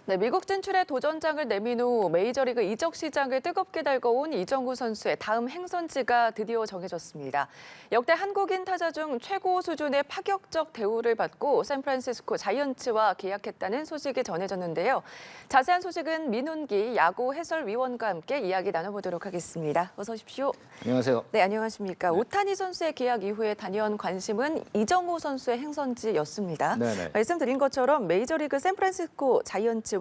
네, 미국 진출에 도전장을 내민 후 메이저리그 이적 시장을 뜨겁게 달궈온 이정후 선수의 다음 행선지가 드디어 정해졌습니다. 역대 한국인 타자 중 최고 수준의 파격적 대우를 받고 샌프란시스코 자이언츠와 계약했다는 소식이 전해졌는데요. 자세한 소식은 민훈기 야구 해설위원과 함께 이야기 나눠보도록 하겠습니다. 어서 오십시오. 안녕하세요. 네, 안녕하십니까. 오타니 선수의 계약 이후에 단연 관심은 이정후 선수의 행선지였습니다. 네네. 말씀드린 것처럼 메이저리그 샌프란시스코 자이언츠와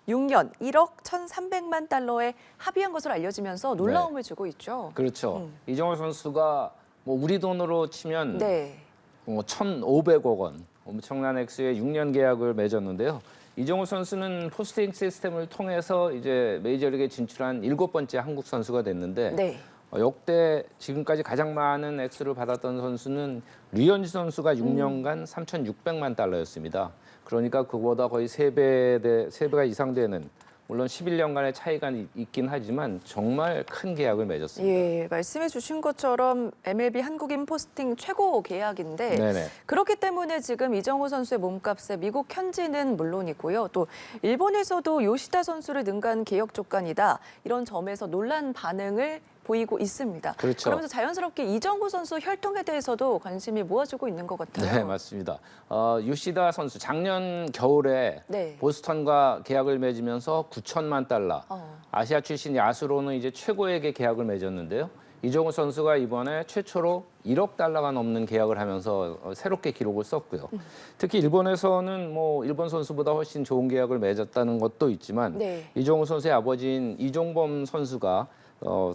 6년 1억 1,300만 달러에 합의한 것으로 알려지면서 놀라움을 주고 있죠. 그렇죠. 이정후 선수가 뭐 우리 돈으로 치면 네. 1,500억 원, 엄청난 액수의 6년 계약을 맺었는데요. 이정후 선수는 포스팅 시스템을 통해서 이제 메이저리그에 진출한 7번째 한국 선수가 됐는데 네. 역대 지금까지 가장 많은 액수를 받았던 선수는 류현진 선수가 6년간 3,600만 달러였습니다. 그러니까 그보다 거의 3배가 이상 되는, 물론 11년간의 차이가 있긴 하지만 정말 큰 계약을 맺었습니다. 예, 말씀해 주신 것처럼 MLB 한국인 포스팅 최고 계약인데 네네. 그렇기 때문에 지금 이정후 선수의 몸값에 미국 현지는 물론이고요. 또 일본에서도 요시다 선수를 능가한 계약 조건이다. 이런 점에서 놀란 반응을 보이고 있습니다. 그렇죠. 그러면서 자연스럽게 이정후 선수 혈통에 대해서도 관심이 모아지고 있는 것 같아요. 네, 맞습니다. 요시다 선수 작년 겨울에 네. 보스턴과 계약을 맺으면서 9천만 달러, 아시아 출신 야수로는 이제 최고액의 계약을 맺었는데요. 이정후 선수가 이번에 최초로 1억 달러가 넘는 계약을 하면서 새롭게 기록을 썼고요. 특히 일본에서는 뭐 일본 선수보다 훨씬 좋은 계약을 맺었다는 것도 있지만 네. 이정후 선수의 아버지인 이종범 선수가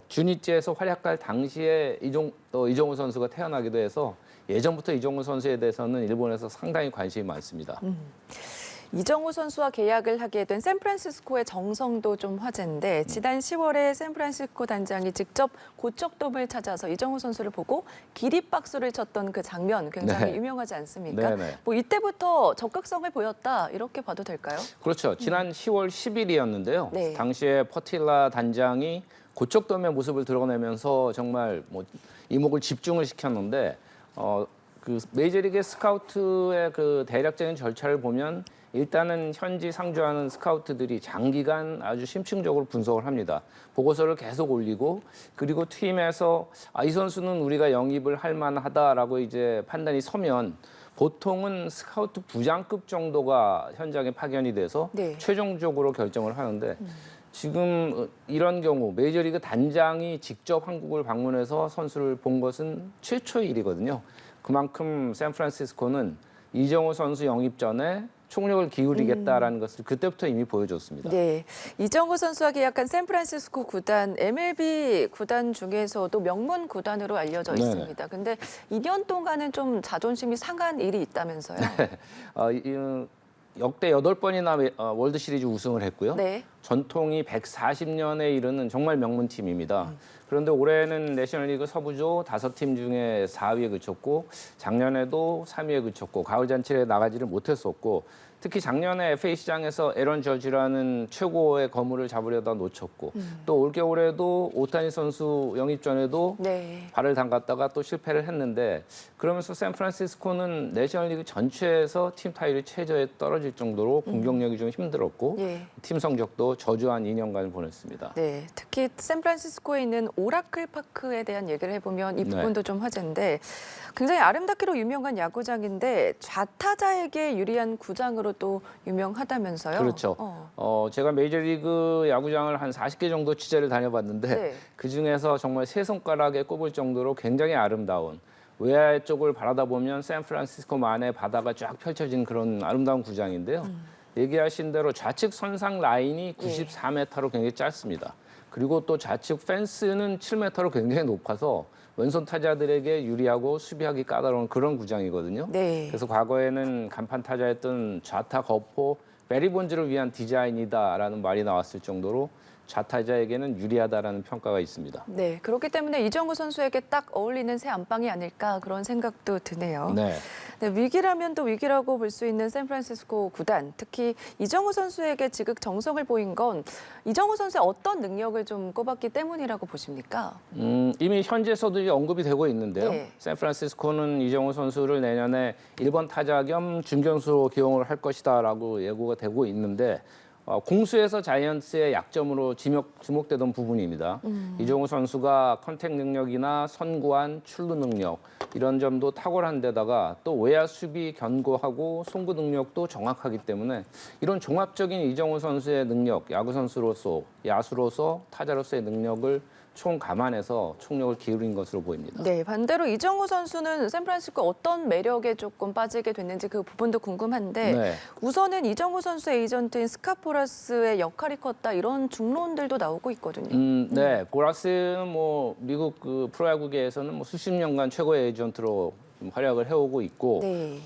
주니치에서 활약할 당시에 이정후 선수가 태어나기도 해서 예전부터 이정후 선수에 대해서는 일본에서 상당히 관심이 많습니다. 이정후 선수와 계약을 하게 된 샌프란시스코의 정성도 좀 화제인데 지난 10월에 샌프란시스코 단장이 직접 고척돔을 찾아서 이정후 선수를 보고 기립박수를 쳤던 그 장면 굉장히 네. 유명하지 않습니까? 네네. 뭐 이때부터 적극성을 보였다 이렇게 봐도 될까요? 그렇죠. 지난 10월 10일이었는데요. 네. 당시에 퍼틸라 단장이 고척돔의 모습을 드러내면서 정말 뭐 이목을 집중을 시켰는데 그 메이저리그 스카우트의 그 대략적인 절차를 보면 일단은 현지 상주하는 스카우트들이 장기간 아주 심층적으로 분석을 합니다. 보고서를 계속 올리고 그리고 팀에서 이 선수는 우리가 영입을 할 만하다라고 이제 판단이 서면 보통은 스카우트 부장급 정도가 현장에 파견이 돼서 네. 최종적으로 결정을 하는데 지금 이런 경우 메이저리그 단장이 직접 한국을 방문해서 선수를 본 것은 최초의 일이거든요. 그만큼 샌프란시스코는 이정후 선수 영입 전에 총력을 기울이겠다라는 것을 그때부터 이미 보여줬습니다. 네, 이정후 선수와 계약한 샌프란시스코 구단, MLB 구단 중에서도 명문 구단으로 알려져 네네. 있습니다. 근데 2년 동안은 좀 자존심이 상한 일이 있다면서요? 역대 8번이나 월드 시리즈 우승을 했고요. 네. 전통이 140년에 이르는 정말 명문 팀입니다. 그런데 올해는 내셔널리그 서부조 5팀 중에 4위에 그쳤고 작년에도 3위에 그쳤고 가을 잔치에 나가지를 못했었고 특히 작년에 FA 시장에서 에런 저지라는 최고의 거물을 잡으려다 놓쳤고 또 올겨울에도 오타니 선수 영입 전에도 네. 발을 담갔다가 또 실패를 했는데 그러면서 샌프란시스코는 내셔널리그 전체에서 팀 타율이 최저에 떨어질 정도로 공격력이 좀 힘들었고 예. 팀 성적도 저조한 2년간을 보냈습니다. 네, 특히 샌프란시스코에 있는 오라클 파크에 대한 얘기를 해보면 이 부분도 좀 화제인데 굉장히 아름답기로 유명한 야구장인데 좌타자에게 유리한 구장으로 또 유명하다면서요? 그렇죠. 제가 메이저리그 야구장을 한 40개 정도 취재를 다녀봤는데 네. 그중에서 정말 세 손가락에 꼽을 정도로 굉장히 아름다운 외야 쪽을 바라다보면 샌프란시스코만의 바다가 쫙 펼쳐진 그런 아름다운 구장인데요. 얘기하신 대로 좌측 선상 라인이 94m로 굉장히 짧습니다. 그리고 또 좌측 펜스는 7m로 굉장히 높아서 왼손 타자들에게 유리하고 수비하기 까다로운 그런 구장이거든요. 네. 그래서 과거에는 간판 타자였던 좌타 거포 베리 본즈를 위한 디자인이다라는 말이 나왔을 정도로 좌타자에게는 유리하다라는 평가가 있습니다. 네, 그렇기 때문에 이정후 선수에게 딱 어울리는 새 안방이 아닐까 그런 생각도 드네요. 네. 네, 위기라면 또 위기라고 볼 수 있는 샌프란시스코 구단, 특히 이정후 선수에게 지극 정성을 보인 건 이정후 선수의 어떤 능력을 좀 꼽았기 때문이라고 보십니까? 이미 현지에서도 이제 언급이 되고 있는데요. 네. 샌프란시스코는 이정후 선수를 내년에 1번 타자 겸 중견수로 기용을 할 것이다라고 예고가 되고 있는데 공수에서 자이언츠의 약점으로 지목되던 부분입니다. 이정우 선수가 컨택 능력이나 선구안, 출루 능력 이런 점도 탁월한 데다가 또 외야 수비 견고하고 송구 능력도 정확하기 때문에 이런 종합적인 이정우 선수의 능력, 야구 선수로서, 야수로서, 타자로서의 능력을 총 감안해서 총력을 기울인 것으로 보입니다. 네, 반대로 이정우 선수는 샌프란시스코 어떤 매력에 조금 빠지게 됐는지 그 부분도 궁금한데 네. 우선은 이정우 선수의 에이전트인 스카포라스의 역할이 컸다 이런 중론들도 나오고 있거든요. 네, 보라스는 뭐 미국 그 프로야구계에서는 뭐 수십 년간 최고의 에이전트로 좀 활약을 해오고 있고, 네.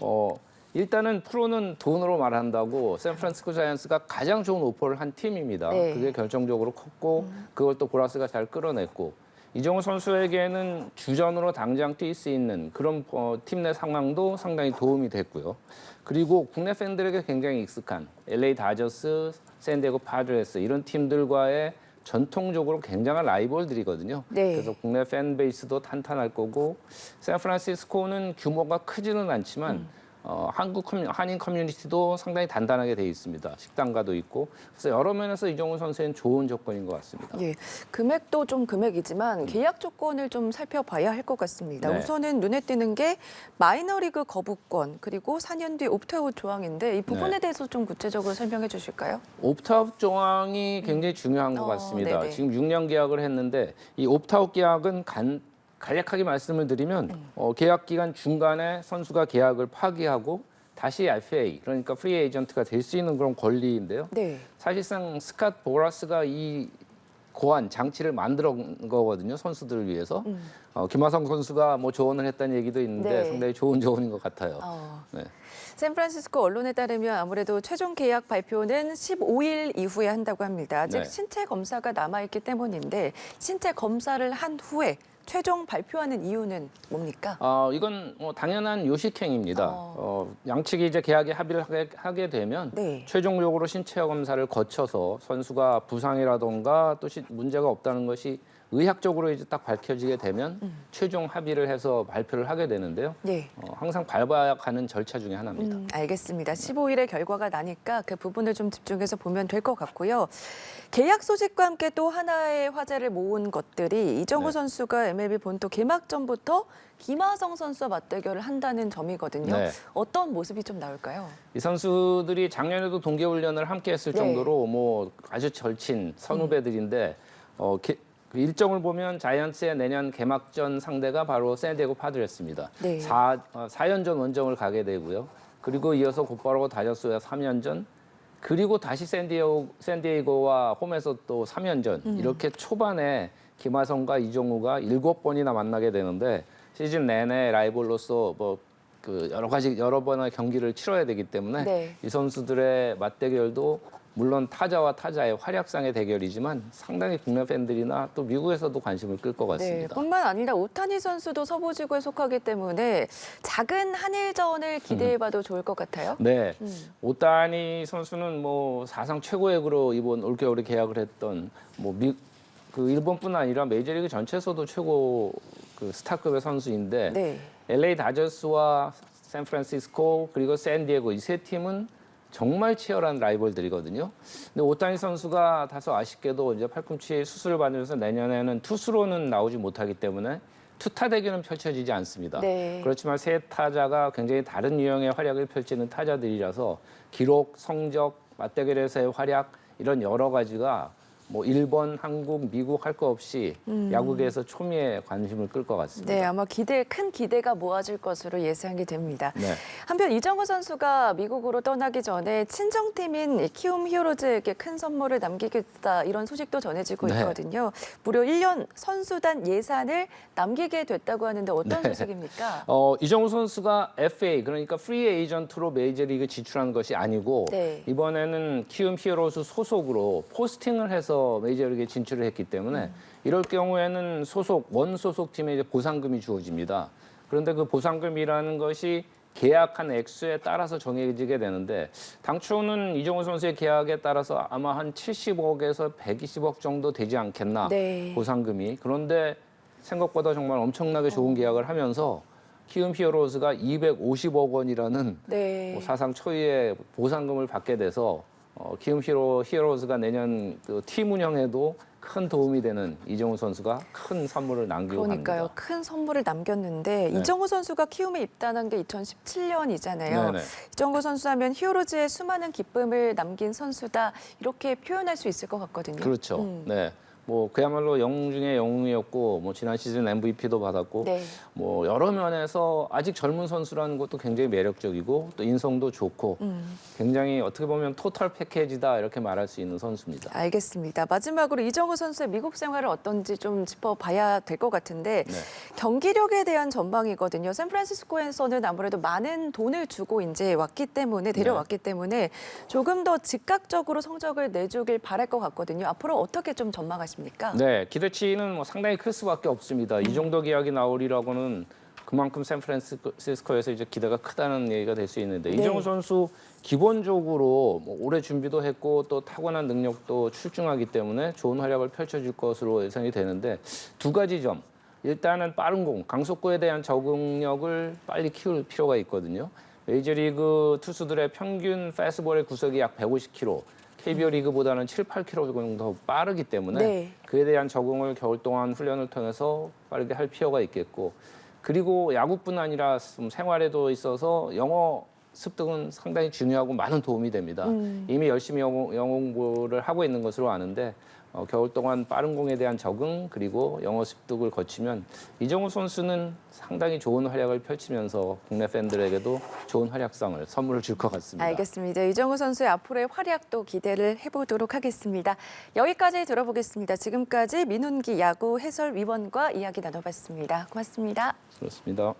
일단은 프로는 돈으로 말한다고 샌프란시스코 자이언츠가 가장 좋은 오퍼를 한 팀입니다. 네. 그게 결정적으로 컸고 그걸 또 보라스가 잘 끌어냈고 이정우 선수에게는 주전으로 당장 뛸 수 있는 그런 팀 내 상황도 상당히 도움이 됐고요. 그리고 국내 팬들에게 굉장히 익숙한 LA 다저스, 샌디에고 파드레스 이런 팀들과의 전통적으로 굉장한 라이벌들이거든요. 네. 그래서 국내 팬 베이스도 탄탄할 거고 샌프란시스코는 규모가 크지는 않지만 한인 커뮤니티도 상당히 단단하게 돼 있습니다. 식당가도 있고 그래서 여러 면에서 이정우 선수는 좋은 조건인 것 같습니다. 예, 금액도 좀 금액이지만 계약 조건을 좀 살펴봐야 할 것 같습니다. 네. 우선은 눈에 띄는 게 마이너리그 거부권 그리고 4년 뒤 옵트아웃 조항인데 이 부분에 네. 대해서 좀 구체적으로 설명해 주실까요? 옵트아웃 조항이 굉장히 중요한 것 같습니다. 네네. 지금 6년 계약을 했는데 이 옵트아웃 계약은 간략하게 말씀을 드리면 계약 기간 중간에 선수가 계약을 파기하고 다시 FA 그러니까 프리 에이전트가 될 수 있는 그런 권리인데요. 네. 사실상 스캇 보라스가 이 고안 장치를 만들어 거거든요. 선수들을 위해서. 김하성 선수가 뭐 조언을 했다는 얘기도 있는데 네. 상당히 좋은 조언인 것 같아요. 네. 샌프란시스코 언론에 따르면 아무래도 최종 계약 발표는 15일 이후에 한다고 합니다. 아직 네. 신체 검사가 남아있기 때문인데 신체 검사를 한 후에 최종 발표하는 이유는 뭡니까? 이건 당연한 요식행입니다. 양측이 이제 계약에 합의를 하게 되면 네. 최종적으로 신체 검사를 거쳐서 선수가 부상이라던가 또 문제가 없다는 것이 의학적으로 이제 딱 밝혀지게 되면 최종 합의를 해서 발표를 하게 되는데요. 네. 항상 밟아야 가는 절차 중에 하나입니다. 알겠습니다. 15일에 결과가 나니까 그 부분을 좀 집중해서 보면 될 것 같고요. 계약 소식과 함께 또 하나의 화제를 모은 것들이 이정우 네. 선수가 MLB 본토 개막 전부터 김하성 선수와 맞대결을 한다는 점이거든요. 네. 어떤 모습이 좀 나올까요? 이 선수들이 작년에도 동계훈련을 함께 했을 네. 정도로 뭐 아주 절친 선후배들인데 그 일정을 보면 자이언츠의 내년 개막전 상대가 바로 샌디에고 파드레스입니다. 네. 4연전 원정을 가게 되고요. 그리고 이어서 곧바로 다저스와 3연전, 그리고 다시 샌디에고와 홈에서 또 3연전. 이렇게 초반에 김하성과 이정우가 7번이나 만나게 되는데 시즌 내내 라이벌로서 여러 번의 경기를 치러야 되기 때문에 네. 이 선수들의 맞대결도 물론 타자와 타자의 활약상의 대결이지만 상당히 국내 팬들이나 또 미국에서도 관심을 끌 것 네, 같습니다. 뿐만 아니라 오타니 선수도 서부지구에 속하기 때문에 작은 한일전을 기대해봐도 좋을 것 같아요. 네, 오타니 선수는 뭐 사상 최고액으로 이번 올겨울에 계약을 했던 그 일본뿐 아니라 메이저리그 전체에서도 최고 그 스타급의 선수인데 네. LA 다저스와 샌프란시스코 그리고 샌디에고 이 세 팀은 정말 치열한 라이벌들이거든요. 근데 오타니 선수가 다소 아쉽게도 이제 팔꿈치 수술을 받으면서 내년에는 투수로는 나오지 못하기 때문에 투타 대결은 펼쳐지지 않습니다. 네. 그렇지만 세 타자가 굉장히 다른 유형의 활약을 펼치는 타자들이라서 기록, 성적, 맞대결에서의 활약 이런 여러 가지가 뭐 일본, 한국, 미국 할 거 없이 야구계에서 초미의 관심을 끌 것 같습니다. 네, 아마 큰 기대가 모아질 것으로 예상이 됩니다. 네. 한편 이정우 선수가 미국으로 떠나기 전에 친정팀인 키움 히어로즈에게 큰 선물을 남기겠다 이런 소식도 전해지고 네. 있거든요. 무려 1년 선수단 예산을 남기게 됐다고 하는데 어떤 네. 소식입니까? 이정우 선수가 FA 그러니까 프리 에이전트로 메이저리그 진출한 것이 아니고 네. 이번에는 키움 히어로즈 소속으로 포스팅을 해서 메이저리그에 진출을 했기 때문에 이럴 경우에는 원소속 팀에 이제 보상금이 주어집니다. 그런데 그 보상금이라는 것이 계약한 액수에 따라서 정해지게 되는데 당초는 이정우 선수의 계약에 따라서 아마 한 70억에서 120억 정도 되지 않겠나 네. 보상금이. 그런데 생각보다 정말 엄청나게 좋은 계약을 하면서 키움 히어로즈가 250억 원이라는 네. 사상 초유의 보상금을 받게 돼서 키움 히어로즈가 내년 그 팀 운영에도 큰 도움이 되는 이정우 선수가 큰 선물을 남기고 그러니까요. 갑니다. 큰 선물을 남겼는데 네. 이정우 선수가 키움에 입단한 게 2017년이잖아요. 네네. 이정우 선수 하면 히어로즈에 수많은 기쁨을 남긴 선수다. 이렇게 표현할 수 있을 것 같거든요. 그렇죠. 네. 뭐 그야말로 영웅 중에 영웅이었고 뭐 지난 시즌 MVP도 받았고 네. 뭐 여러 면에서 아직 젊은 선수라는 것도 굉장히 매력적이고 또 인성도 좋고 굉장히 어떻게 보면 토탈 패키지다 이렇게 말할 수 있는 선수입니다. 알겠습니다. 마지막으로 이정우 선수의 미국 생활을 어떤지 좀 짚어봐야 될 것 같은데 네. 경기력에 대한 전망이거든요. 샌프란시스코에서는 아무래도 많은 돈을 주고 이제 왔기 때문에 데려왔기 때문에 조금 더 즉각적으로 성적을 내주길 바랄 것 같거든요. 앞으로 어떻게 좀 전망하십니까? 네, 기대치는 뭐 상당히 클 수밖에 없습니다. 이 정도 계약이 나오리라고는 그만큼 샌프란시스코에서 이제 기대가 크다는 얘기가 될 수 있는데 네. 이정우 선수 기본적으로 뭐 오래 준비도 했고 또 타고난 능력도 출중하기 때문에 좋은 활약을 펼쳐줄 것으로 예상이 되는데 두 가지 점. 일단은 빠른 공, 강속구에 대한 적응력을 빨리 키울 필요가 있거든요. 메이저리그 투수들의 평균 패스트볼의 구속이 약 150km. KBO 리그보다는 7, 8km 정도 더 빠르기 때문에 네. 그에 대한 적응을 겨울 동안 훈련을 통해서 빠르게 할 필요가 있겠고 그리고 야구뿐 아니라 좀 생활에도 있어서 영어 습득은 상당히 중요하고 많은 도움이 됩니다. 이미 열심히 영어 공부를 하고 있는 것으로 아는데 겨울 동안 빠른 공에 대한 적응 그리고 영어 습득을 거치면 이정우 선수는 상당히 좋은 활약을 펼치면서 국내 팬들에게도 좋은 활약상을 선물을 줄 것 같습니다. 알겠습니다. 이정우 선수의 앞으로의 활약도 기대를 해보도록 하겠습니다. 여기까지 들어보겠습니다. 지금까지 민훈기 야구 해설위원과 이야기 나눠봤습니다. 고맙습니다. 그렇습니다.